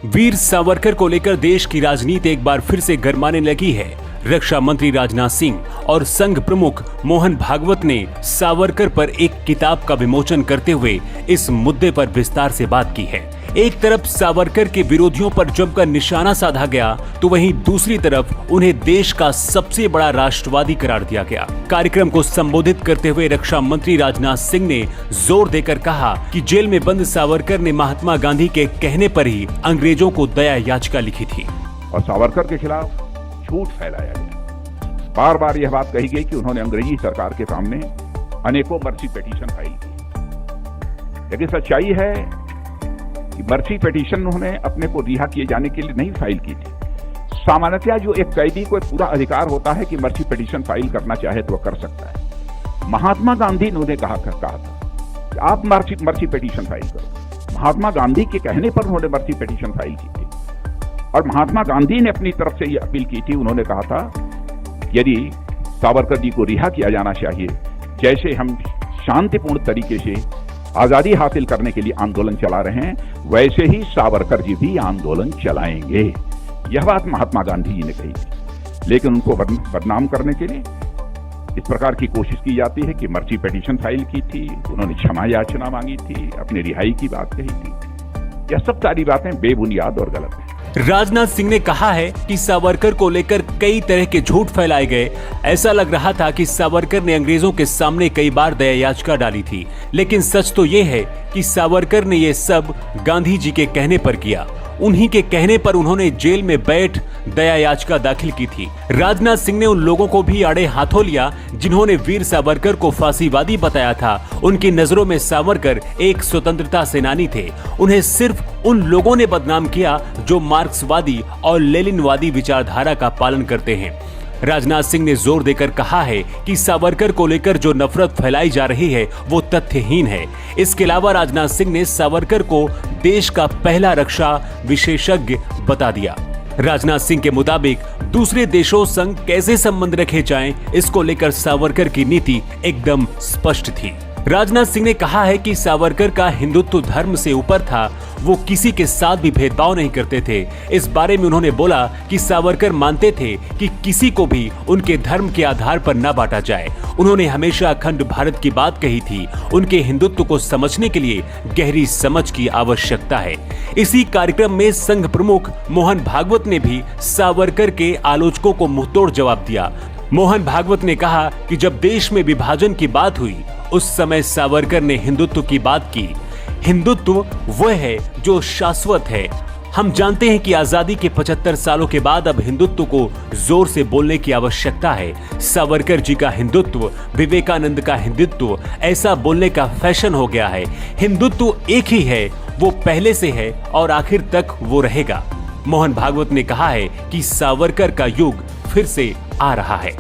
वीर सावरकर को लेकर देश की राजनीति एक बार फिर से गरमाने लगी है। रक्षा मंत्री राजनाथ सिंह और संघ प्रमुख मोहन भागवत ने सावरकर पर एक किताब का विमोचन करते हुए इस मुद्दे पर विस्तार से बात की है। एक तरफ सावरकर के विरोधियों पर जमकर निशाना साधा गया, तो वहीं दूसरी तरफ उन्हें देश का सबसे बड़ा राष्ट्रवादी करार दिया गया। कार्यक्रम को संबोधित करते हुए रक्षा मंत्री राजनाथ सिंह ने जोर देकर कहा कि जेल में बंद सावरकर ने महात्मा गांधी के कहने पर ही अंग्रेजों को दया याचिका लिखी थी और सावरकर के खिलाफ झूठ फैलाया गया। बार बार यह बात कही गई कि उन्होंने अंग्रेजी सरकार के सामने अनेकों मर्सी पिटीशन फाइल की, लेकिन सच्चाई है कि मर्सी पिटीशन उन्होंने अपने को रिहा किए जाने के लिए नहीं फाइल की थी। सामान्यतः जो एक कैदी को पूरा अधिकार होता है कि मर्सी पिटीशन फाइल करना चाहे तो वह कर सकता है। महात्मा गांधी ने उन्हें कहा था कि आप मर्सी पिटीशन फाइल करो। महात्मा गांधी के कहने पर उन्होंने मर्सी पिटीशन फाइल की थी और महात्मा गांधी ने अपनी तरफ से यह अपील की थी। उन्होंने कहा था यदि सावरकर जी को रिहा किया जाना चाहिए, जैसे हम शांतिपूर्ण तरीके से आजादी हासिल करने के लिए आंदोलन चला रहे हैं, वैसे ही सावरकर जी भी आंदोलन चलाएंगे। यह बात महात्मा गांधी जी ने कही थी, लेकिन उनको बदनाम करने के लिए इस प्रकार की कोशिश की जाती है कि मर्सी पिटीशन फाइल की थी, उन्होंने क्षमा याचना मांगी थी, अपनी रिहाई की बात कही थी। यह सब सारी बातें बेबुनियाद और गलत है। राजनाथ सिंह ने कहा है कि सावरकर को लेकर कई तरह के झूठ फैलाए गए। ऐसा लग रहा था कि सावरकर ने अंग्रेजों के सामने कई बार दया याचिका डाली थी, लेकिन सच तो ये है कि सावरकर ने ये सब गांधी जी के कहने पर किया। उन्हीं के कहने पर उन्होंने जेल में बैठ दया याचिका दाखिल की थी। राजनाथ सिंह ने उन लोगों को भी आड़े हाथों लिया जिन्होंने वीर सावरकर को फांसीवादी बताया था। उनकी नजरों में सावरकर एक स्वतंत्रता सेनानी थे। उन्हें सिर्फ उन लोगों ने बदनाम किया जो मार्क्सवादी और लेनिनवादी विचारधारा का पालन करते हैं। राजनाथ सिंह ने जोर देकर कहा है कि सावरकर को लेकर जो नफरत फैलाई जा रही है वो तथ्यहीन है। इसके अलावा राजनाथ सिंह ने सावरकर को देश का पहला रक्षा विशेषज्ञ बता दिया। राजनाथ सिंह के मुताबिक दूसरे देशों संग कैसे संबंध रखे जाएं, इसको लेकर सावरकर की नीति एकदम स्पष्ट थी। राजनाथ सिंह ने कहा है कि सावरकर का हिंदुत्व धर्म से ऊपर था, वो किसी के साथ भी भेदभाव नहीं करते थे। इस बारे में उन्होंने बोला कि सावरकर मानते थे कि किसी को भी उनके धर्म के आधार पर न बांटा जाए। उन्होंने हमेशा अखंड भारत की बात कही थी। उनके हिंदुत्व को समझने के लिए गहरी समझ की आवश्यकता है। इसी कार्यक्रम में संघ प्रमुख मोहन भागवत ने भी सावरकर के आलोचकों को मुंहतोड़ जवाब दिया। मोहन भागवत ने कहा कि जब देश में विभाजन की बात हुई, उस समय सावरकर ने हिंदुत्व की बात की। हिंदुत्व वह है जो शाश्वत है। हम जानते हैं कि आजादी के 75 सालों के बाद अब हिंदुत्व को जोर से बोलने की आवश्यकता है। सावरकर जी का हिंदुत्व, विवेकानंद का हिंदुत्व, ऐसा बोलने का फैशन हो गया है। हिंदुत्व एक ही है, वो पहले से है और आखिर तक वो रहेगा। मोहन भागवत ने कहा है कि सावरकर का युग फिर से आ रहा है।